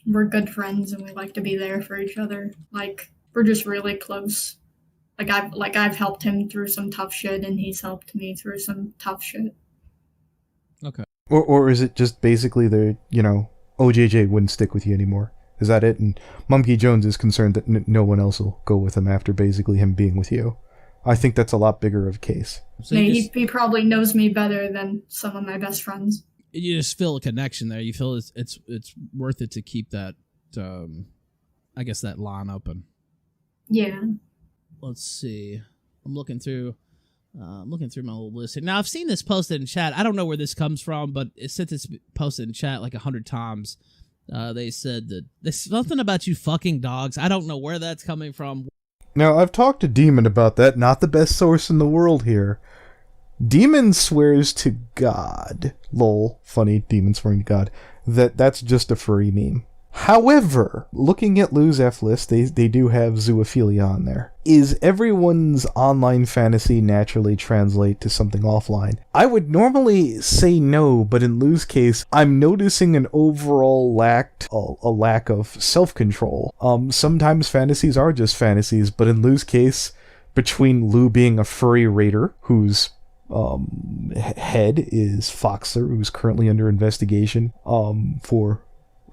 we're good friends and we like to be there for each other. We're just really close. I've helped him through some tough shit and he's helped me through some tough shit. Okay. Or is it just basically OJJ wouldn't stick with you anymore? Is that it? And Monkey Jones is concerned that no one else will go with him after basically him being with you. I think that's a lot bigger of a case. So he probably knows me better than some of my best friends. You just feel a connection there. You feel it's worth it to keep that, I guess, that line open. Yeah. Let's see. I'm looking through my little list here. Now, I've seen this posted in chat. I don't know where this comes from, but since it's posted in chat 100 times, they said that there's something about you fucking dogs. I don't know where that's coming from. Now, I've talked to Demon about that. Not the best source in the world here. Demon swears to God. Lol. Funny, Demon swearing to God. That's just a furry meme. However, looking at Lou's F list, they do have zoophilia on there. Is everyone's online fantasy naturally translate to something offline? I would normally say no, but in Lou's case, I'm noticing an overall lack of self-control. Sometimes fantasies are just fantasies, but in Lou's case, between Lou being a furry raider, whose head is Foxler, who's currently under investigation for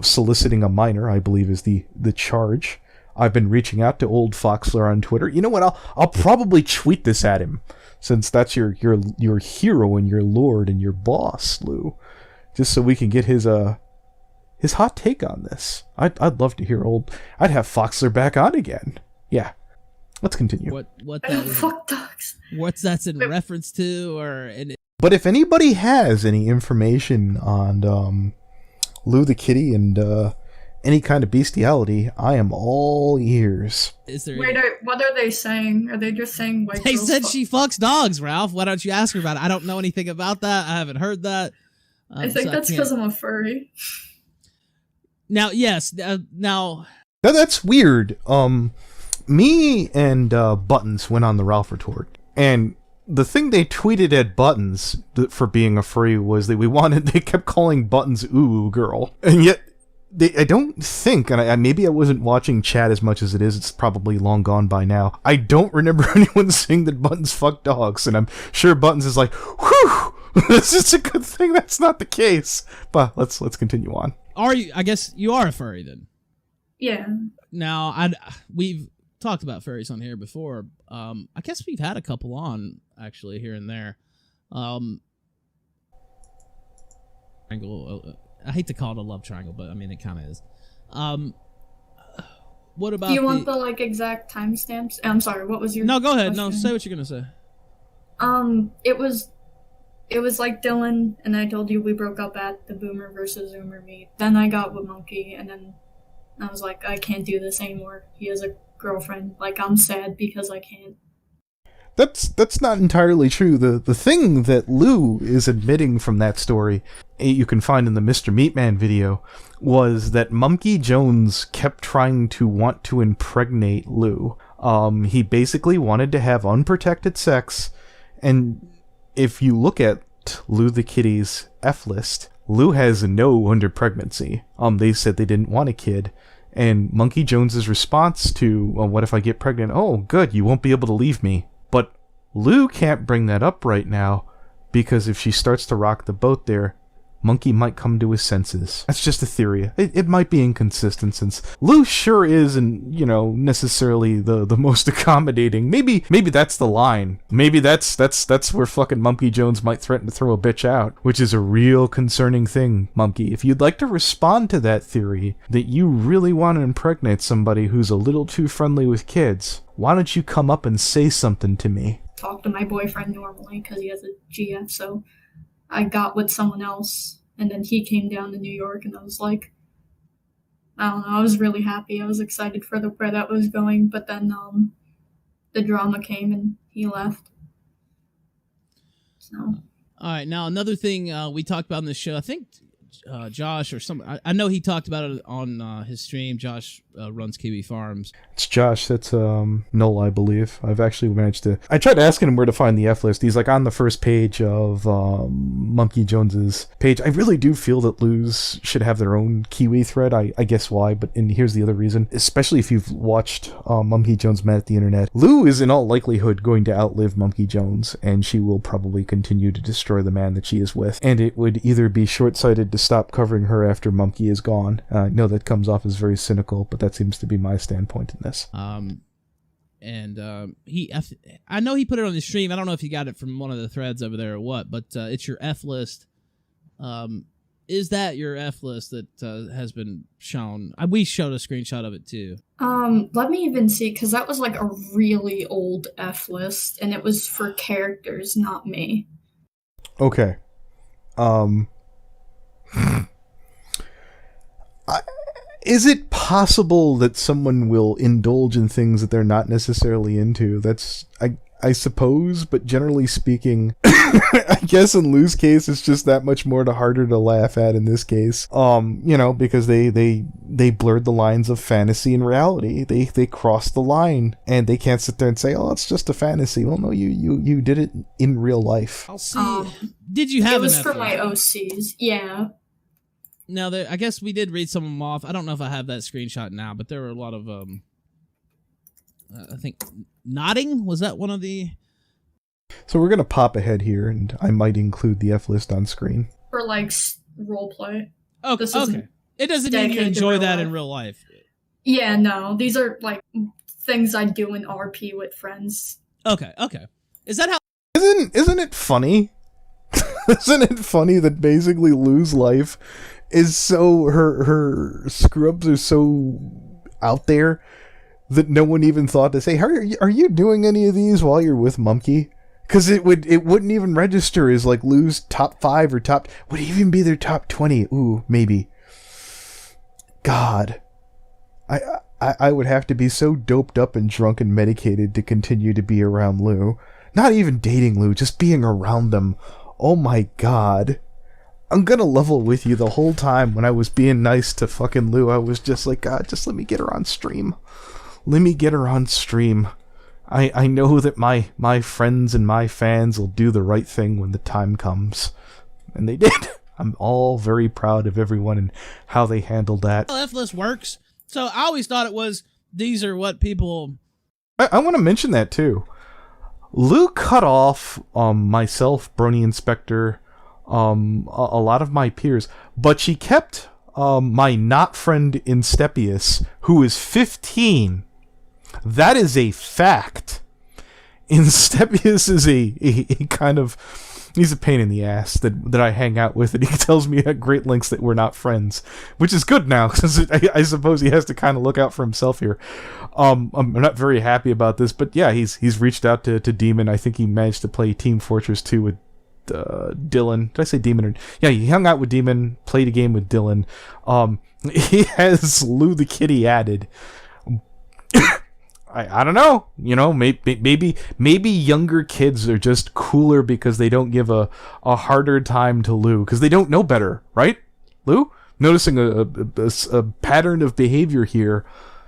soliciting a minor, I believe is the charge. I've been reaching out to old Foxler on Twitter. You know what? I'll probably tweet this at him, since that's your hero and your lord and your boss, Lou, just so we can get his hot take on this. I'd love to hear I'd have Foxler back on again. Yeah. Let's continue. What I that don't is, fuck dogs. what's that's in reference to, or But if anybody has any information on Lou the kitty and any kind of bestiality, I am all ears. is there? Wait, what are they saying? Are they just saying white They girls said fuck? she fucks dogs, Ralph. Why don't you ask her about it? I don't know anything about that. I haven't heard that. I think so that's can't- because I'm a furry. Now, yes. Now, Now that's weird. me and Buttons went on the Ralph Retort, and the thing they tweeted at Buttons for being a furry was that they kept calling Buttons ooh girl, and yet I don't think, and maybe I wasn't watching chat as much as it is, it's probably long gone by now, I don't remember anyone saying that Buttons fuck dogs, and I'm sure Buttons is like, whew, this is a good thing that's not the case. But let's continue on. I guess you are a furry then? Yeah. Now, we've talked about furries on here before. I guess we've had a couple on, actually, here and there. I hate to call it a love triangle, but I mean, it kind of is. What about Do you want the like exact timestamps? I'm sorry, what was your No, go ahead. question? No, say what you're going to say. It was like Dylan, and I told you we broke up at the Boomer versus Zoomer meet. Then I got with Monkey, and then I was like, I can't do this anymore. He has a girlfriend. Like, I'm sad because I can't. That's not entirely true. The thing that Lou is admitting from that story, you can find in the Mr. Meatman video, was that Monkey Jones kept trying to want to impregnate Lou. He basically wanted to have unprotected sex, and if you look at Lou the Kitty's F-list, Lou has no under pregnancy. They said they didn't want a kid, and Monkey Jones's response to, well, what if I get pregnant? Oh, good, you won't be able to leave me. But Lou can't bring that up right now, because if she starts to rock the boat there, Monkey might come to his senses. That's just a theory. It might be inconsistent, since Lou sure isn't, necessarily the most accommodating. Maybe that's the line. Maybe that's where fucking Monkey Jones might threaten to throw a bitch out, which is a real concerning thing, Monkey. If you'd like to respond to that theory, that you really want to impregnate somebody who's a little too friendly with kids, why don't you come up and say something to me? Talk to my boyfriend normally because he has a GF, so I got with someone else, and then he came down to New York, and I was like, I don't know, I was really happy. I was excited for where that was going, but then the drama came, and he left. So. All right, now another thing we talked about in this show, I think Josh or I know he talked about it on his stream. Josh runs Kiwi Farms. It's Josh. That's Noel, I believe. I've actually managed to. I tried asking him where to find the F list. He's like on the first page of Monkey Jones's page. I really do feel that Lou's should have their own Kiwi thread. I guess why, and here's the other reason. Especially if you've watched Monkey Jones Met at the Internet, Lou is in all likelihood going to outlive Monkey Jones, and she will probably continue to destroy the man that she is with. And it would either be short-sighted to stop covering her after Monkey is gone. I know that comes off as very cynical, but that seems to be my standpoint in this. I know he put it on his stream. I don't know if he got it from one of the threads over there or what, but it's your F list. Is that your F list that has been shown? We showed a screenshot of it too. Let me even see, because that was like a really old F list, and it was for characters, not me. Okay. Is it possible that someone will indulge in things that they're not necessarily into? That's, I suppose, but generally speaking, I guess in Lou's case, it's just that much more harder to laugh at in this case. Because they blurred the lines of fantasy and reality. They crossed the line, and they can't sit there and say, "Oh, it's just a fantasy." Well, no, you did it in real life. I'll see. Did you have? It was for my OCs, yeah. Now, I guess we did read some of them off. I don't know if I have that screenshot now, but there were a lot of, I think, nodding? Was that one of the... So we're going to pop ahead here, and I might include the F list on screen. For, like, roleplay. Okay. It doesn't mean you enjoy that in real life. Yeah, no. These are, like, things I do in RP with friends. Okay. Is that how... Isn't it funny? Isn't it funny that basically Lou's life is so, her screw-ups are so out there that no one even thought to say, are you doing any of these while you're with Monkey? Because it wouldn't even register as like Lou's top 5 or would it even be their top 20? Ooh, maybe. God. I would have to be so doped up and drunk and medicated to continue to be around Lou. Not even dating Lou, just being around them. Oh my God. I'm gonna level with you. The whole time when I was being nice to fucking Lou, I was just like, God, just let me get her on stream. let me get her on stream. I know that my friends and my fans will do the right thing when the time comes. And they did. I'm all very proud of everyone and how they handled that. F list works. So I always thought it was, these are what people... I want to mention that too. Lou cut off myself, Brony Inspector, a lot of my peers, but she kept my not friend Instepius, who is 15. That is a fact. Instepius is a kind of... He's a pain in the ass that I hang out with, and he tells me at great lengths that we're not friends, which is good now, because I suppose he has to kind of look out for himself here. I'm not very happy about this, but yeah, he's reached out to Demon. I think he managed to play Team Fortress 2 with Dylan. Did I say Demon? Yeah, he hung out with Demon, played a game with Dylan. He has Lou the Kitty added. I don't know, maybe younger kids are just cooler because they don't give a harder time to Lou because they don't know better, right, Lou? Noticing a pattern of behavior here,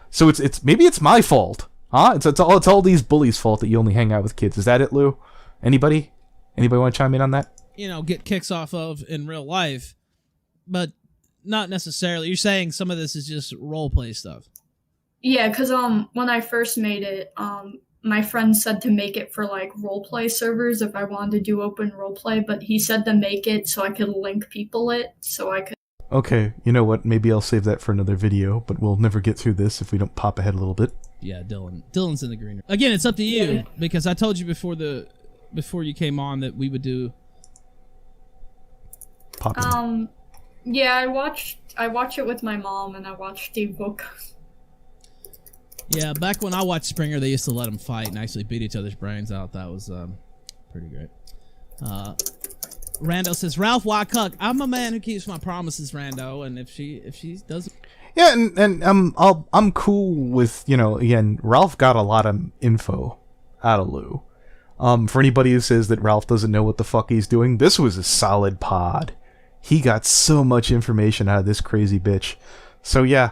so it's maybe it's my fault, huh? It's all these bullies' fault that you only hang out with kids. Is that it, Lou? Anybody want to chime in on that? Get kicks off of in real life, but not necessarily. You're saying some of this is just role play stuff. Yeah, because when I first made it, my friend said to make it for like roleplay servers if I wanted to do open roleplay, but he said to make it so I could link people it, so I could... Okay, you know what? Maybe I'll save that for another video, but we'll never get through this if we don't pop ahead a little bit. Yeah, Dylan's in the green room. Again, it's up to you, because I told you before you came on that we would do... Pop in. Yeah, I watch it with my mom, and I watched Steve Book. Yeah, back when I watched Springer, they used to let them fight and actually beat each other's brains out. That was pretty great. Rando says, Ralph, why cuck? I'm a man who keeps my promises, Rando, and if she doesn't... Yeah, and I'm cool with, again, Ralph got a lot of info out of Lou. For anybody who says that Ralph doesn't know what the fuck he's doing, this was a solid pod. He got so much information out of this crazy bitch. So yeah,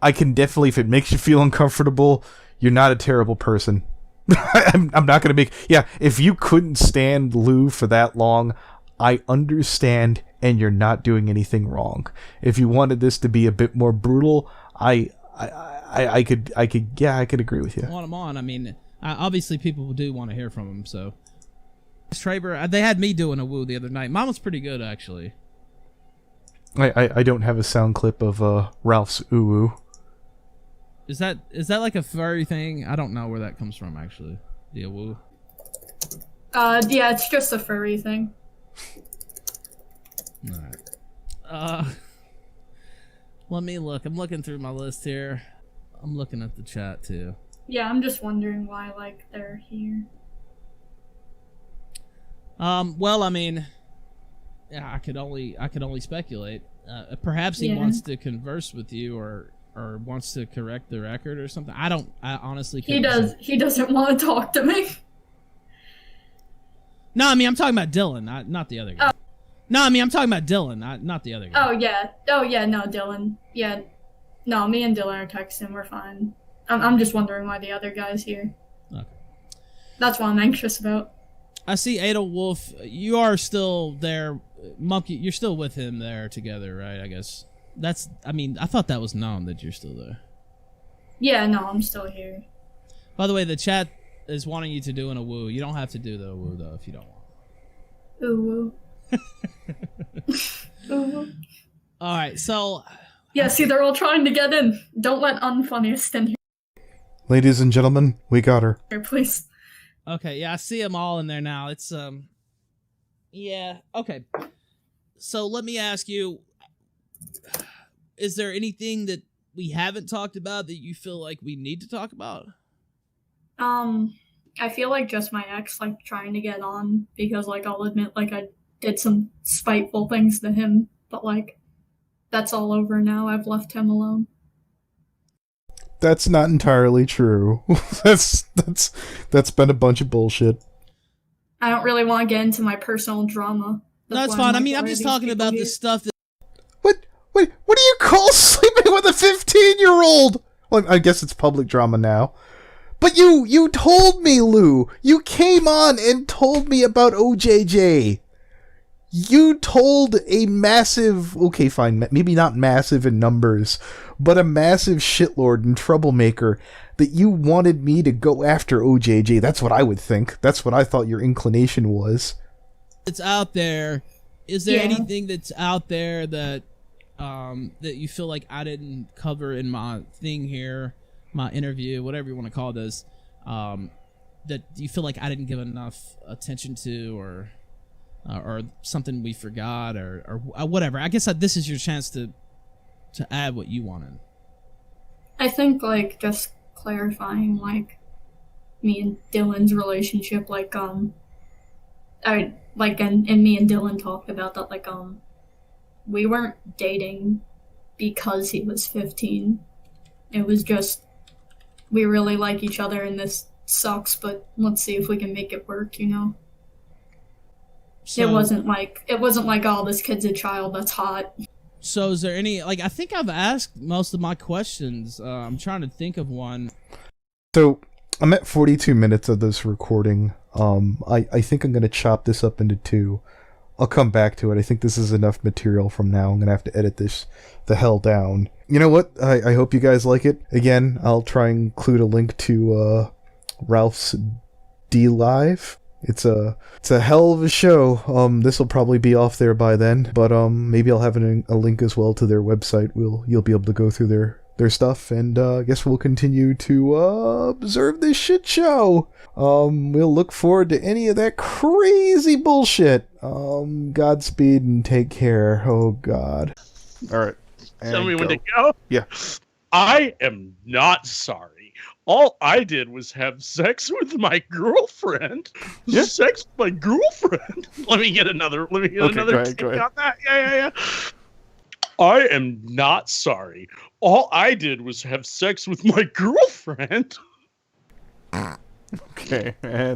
I can definitely, if it makes you feel uncomfortable, you're not a terrible person. I'm not going to make... Yeah, if you couldn't stand Lou for that long, I understand, and you're not doing anything wrong. If you wanted this to be a bit more brutal, I could agree with you. Want him on. I mean, obviously people do want to hear from him, so... Traver, they had me doing a woo the other night. Mine was pretty good, actually. I don't have a sound clip of Ralph's ooh-woo. Is that like a furry thing? I don't know where that comes from, actually. The woo. Yeah, it's just a furry thing. Alright. Let me look. I'm looking through my list here. I'm looking at the chat, too. Yeah, I'm just wondering why, like, they're here. Well, I mean... Yeah, I could only speculate. Perhaps he wants to converse with you, or wants to correct the record or something. I honestly can't. He doesn't want to talk to me. No, I mean, I'm talking about Dylan, not the other guy. Oh. No, I mean, I'm talking about Dylan, not the other guy. Oh yeah, no, Dylan. Yeah, no, me and Dylan are texting. We're fine. I'm just wondering why the other guy's here. Okay. That's what I'm anxious about. I see Ada Wolf. You are still there, Monkey. You're still with him there together, right? I guess. I mean, I thought that was known that you're still there. Yeah, no, I'm still here. By the way, the chat is wanting you to do a woo. You don't have to do the woo, though, if you don't want. Ooh. Ooh. Alright, so... Yeah, see, they're all trying to get in. Don't let Unfunniest in here. Ladies and gentlemen, we got her. Here, please. Okay, yeah, I see them all in there now. It's, yeah, okay. So let me ask you, is there anything that we haven't talked about that you feel like we need to talk about? I feel like just my ex, like, trying to get on, because, like, I'll admit, like, I did some spiteful things to him, but, like, that's all over now. I've left him alone. That's not entirely true. That's been a bunch of bullshit. I don't really want to get into my personal drama. That's fine. I mean, I'm just talking about the stuff that... What do you call sleeping with a 15-year-old? Well, I guess it's public drama now. But you told me, Lou. You came on and told me about OJJ. You told a massive, okay, fine, maybe not massive in numbers, but a massive shitlord and troublemaker that you wanted me to go after OJJ. That's what I would think. That's what I thought your inclination was. It's out there. Is there Yeah. anything that's out there that that you feel like I didn't cover in my thing here, my interview, whatever you want to call this, that you feel like I didn't give enough attention to, or something we forgot, or whatever? I guess this is your chance to add what you wanted. I think, like, just clarifying, like, me and Dylan's relationship, like, and me and Dylan talked about that, like, we weren't dating because he was 15. It was just, we really like each other and this sucks, but let's see if we can make it work, you know? So, It wasn't like, oh, this kid's a child, that's hot. So is there any, like, I think I've asked most of my questions. I'm trying to think of one. So, I'm at 42 minutes of this recording. I think I'm going to chop this up into 2. I'll come back to it. I think this is enough material from now. I'm going to have to edit this the hell down. You know what? I hope you guys like it. Again, I'll try and include a link to Ralph's D-Live. It's a hell of a show. This will probably be off there by then, but maybe I'll have a link as well to their website. You'll be able to go through their stuff, and I guess we'll continue to observe this shit show. We'll look forward to any of that crazy bullshit. Godspeed and take care. Oh God. All right. Tell me when to go. Yeah. I am not sorry. All I did was have sex with my girlfriend. Yeah. Sex with my girlfriend. Let me get another. Go ahead. On that. Yeah. I am not sorry. All I did was have sex with my girlfriend. Okay, man.